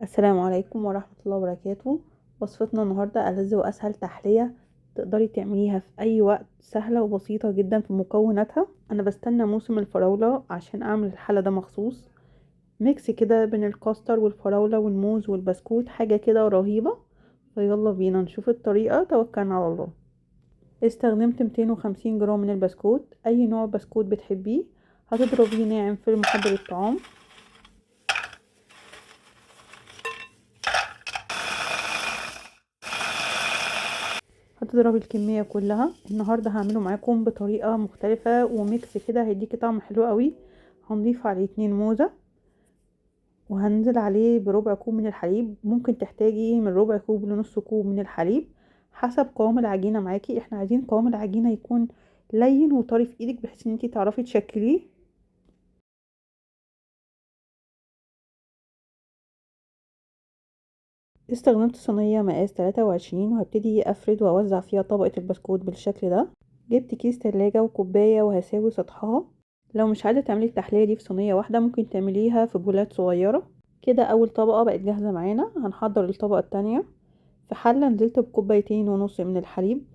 السلام عليكم ورحمة الله وبركاته. وصفتنا النهاردة ألذ وأسهل تحلية تقدري تعمليها في أي وقت، سهلة وبسيطة جدا في مكوناتها. أنا بستنى موسم الفراولة عشان أعمل الحالة ده مخصوص. ميكس كده بين الكاستر والفراولة والموز والبسكوت، حاجة كده رهيبة. فيلا بينا نشوف الطريقة، توكلنا على الله. استخدمت 250 جرام من البسكوت، أي نوع بسكوت بتحبيه. هتضربيه ناعم في محضر الطعام. هتضربي الكمية كلها. النهاردة هعمله معاكم بطريقة مختلفة وميكس كده هيديكي طعم حلو قوي. هنضيف عليه 2 موزة، وهنزل عليه بربع كوب من الحليب. ممكن تحتاجي من ربع كوب لنص كوب من الحليب حسب قوام العجينة معاكي. احنا عايزين قوام العجينة يكون لين وطري في ايدك بحيث ان انتي تعرفي تشكليه. استخدمت صينية مقاس 23 وهبتدي افرد واوزع فيها طبقة البسكوت بالشكل ده. جبت كيس تلاجة وكوباية وهساوي سطحها. لو مش عايزة تعملي التحلية دي في صينية واحدة ممكن تعمليها في بولات صغيرة كده. اول طبقة بقت جاهزة معانا، هنحضر الطبقة التانية. في حلة نزلت بكوبايتين ونص من الحليب،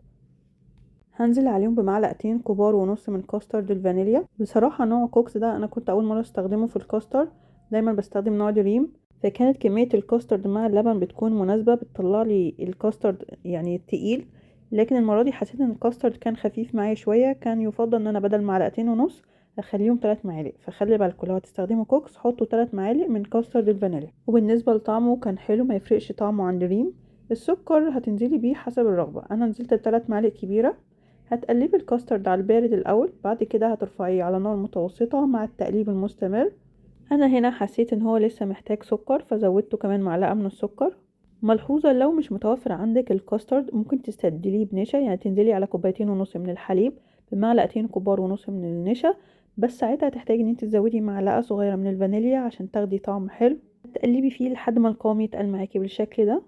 هنزل عليهم بمعلقتين كبار ونص من كاسترد الفانيليا. بصراحة نوع كوكس ده انا كنت اول مرة استخدمه في الكاسترد، دايما بستخدم نوع دريم. فكانت كمية الكاسترد مع اللبن بتكون مناسبة، بتطلع لي الكاسترد يعني تقيل. لكن المرة دي حسيت ان الكاسترد كان خفيف معايا شوية، كان يفضل ان انا بدل معلقتين ونص اخليهم 3 معالق. فخلي بالكم لو هتستخدموا كوكس حطوا 3 معالق من كاسترد الفانيليا. وبالنسبة لطعمه كان حلو، ما يفرقش طعمه عن دريم. السكر هتنزلي بيه حسب الرغبة، انا نزلت ب3 معالق كبيرة. هتقلبي الكاسترد على البارد الاول، بعد كده هترفعيه على نار متوسطة مع التقليب المستمر. انا هنا حسيت ان هو لسه محتاج سكر فزودته كمان معلقة من السكر. ملحوظة، لو مش متوفر عندك الكاسترد ممكن تستبدليه بنشا، يعني تنزلي على كوبايتين ونص من الحليب بمعلقتين كبار ونص من النشا. بس ساعتها هتحتاجي ان انت تزودي معلقة صغيرة من الفانيليا عشان تاخدي طعم حلو. تقلبي فيه لحد ما القوام يتقل معاكي بالشكل ده.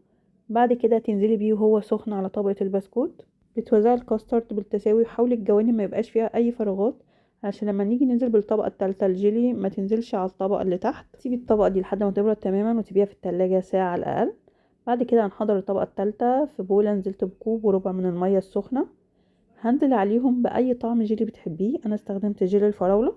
بعد كده تنزلي بيه وهو سخن على طبقة البسكوت. بتوزعي الكاسترد بالتساوي، حاولي الجوانب ما يبقاش فيها اي فراغات عشان لما نيجي ننزل بالطبقة التالتة الجيلي ما تنزلش على الطبقة اللي تحت. سيبي الطبقة دي لحد ما تبرد تماما وتسيبيها في التلاجة ساعة على الأقل. بعد كده هنحضر الطبقة التالتة. في بولة نزلت بكوب وربع من المية السخنة، هنزل عليهم بأي طعم جيلي بتحبيه. أنا استخدمت جيلي الفراولة،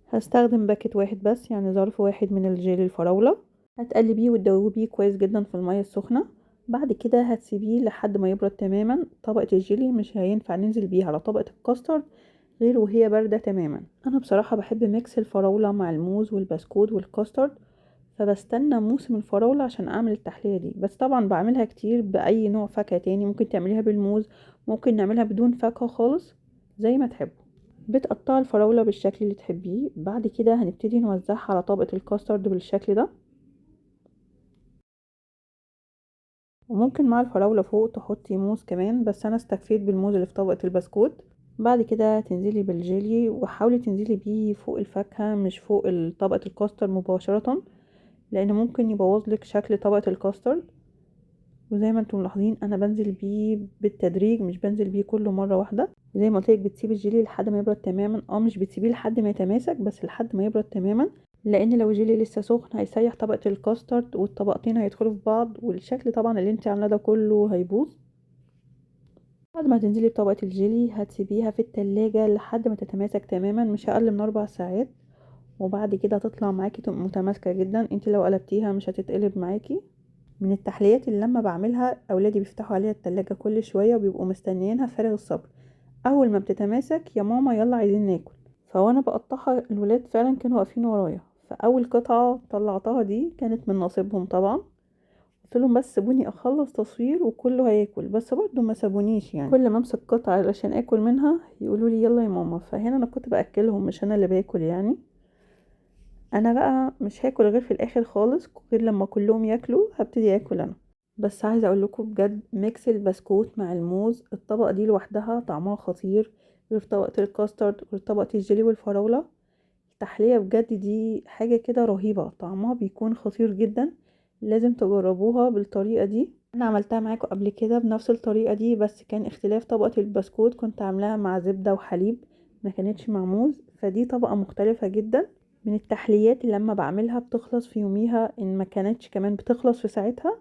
هستخدم باكت واحد بس يعني ظرف واحد من الجيلي الفراولة. هتقلبيه وتدوبيه كويس جدا في المية السخنة. بعد كده هتسيبيه لحد ما يبرد تماما. طبقة الجيلي مش هينفع ننزل بيها على طبقة الكاسترد غير وهي باردة تماما. انا بصراحة بحب ميكس الفراولة مع الموز والبسكوت والكاسترد، فبستنى موسم الفراولة عشان اعمل التحلية دي. بس طبعا بعملها كتير باي نوع فاكهة تاني، ممكن تعمليها بالموز، ممكن نعملها بدون فاكهة خالص زي ما تحبوا. بتقطع الفراولة بالشكل اللي تحبيه. بعد كده هنبتدي نوزعها على طبقة الكاسترد بالشكل ده. وممكن مع الفراولة فوق تحطي موز كمان، بس انا استكفيت بالموز اللي في طبقة البسكوت. بعد كده تنزلي بالجيلي وحاولي تنزلي بيه فوق الفاكهة مش فوق طبقة الكاستر مباشرة، لان ممكن يبوظلك شكل طبقة الكاستر. وزي ما انتم ملاحظين انا بنزل بيه بالتدريج، مش بنزل بيه كله مرة واحدة. زي ما قلتلك بتسيبي الجيلي لحد ما يبرد تماما، مش بتسيبيه لحد ما يتماسك بس لحد ما يبرد تماما، لان لو الجيلي لسه سخن هيسيح طبقة الكاسترد والطبقتين هيدخلوا في بعض والشكل طبعا اللي انت عاملاه ده كله هيبوظ. بعد ما تنزلي بطبقة الجيلي هتسيبيها في التلاجة لحد ما تتماسك تماما، مش اقل من 4 ساعات. وبعد كده هتطلع معاكي تبقى متماسكة جدا، انت لو قلبتيها مش هتتقلب معاكي. من التحليات اللي لما بعملها اولادي بيفتحوا عليها التلاجة كل شوية وبيبقوا مستنيينها فارغ الصبر. اول ما بتتماسك يا ماما يلا عايزين ناكل. فوانا بقطعها الولاد فعلا كانوا واقفين ورايا. فاول قطعة طلعتها دي كانت من نصيبهم طبعا. قلت لهم بس سيبوني اخلص تصوير وكله هياكل، بس برضه ما سابونيش. يعني كل ما امسك قطعه علشان اكل منها يقولوا لي يلا يا ماما. فهنا انا كنت باكلهم مش انا اللي باكل يعني. انا بقى مش هاكل غير في الاخر خالص، غير لما كلهم ياكلوا هبتدي اكل انا. بس عايزه اقول لكم بجد ميكس البسكوت مع الموز، الطبقه دي لوحدها طعمها خطير، غير طبقه الكاسترد غير طبقه الجيلي والفراوله. التحلية بجد دي حاجة كده رهيبة، طعمها بيكون خطير جدا. لازم تجربوها بالطريقة دي. انا عملتها معاكم قبل كده بنفس الطريقة دي، بس كان اختلاف طبقة البسكوت كنت عاملاها مع زبدة وحليب، ما كانتش مع موز. فدي طبقة مختلفة جدا. من التحليات اللي لما بعملها بتخلص في يوميها، ان ما كانتش كمان بتخلص في ساعتها،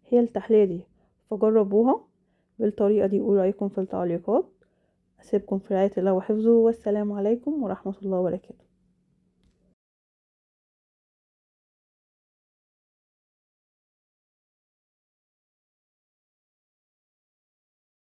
هي التحلية دي. فجربوها بالطريقة دي، قولوا رأيكم في التعليقات. أسيبكم في رعاية الله وحفظه، والسلام عليكم ورحمة الله وبركاته.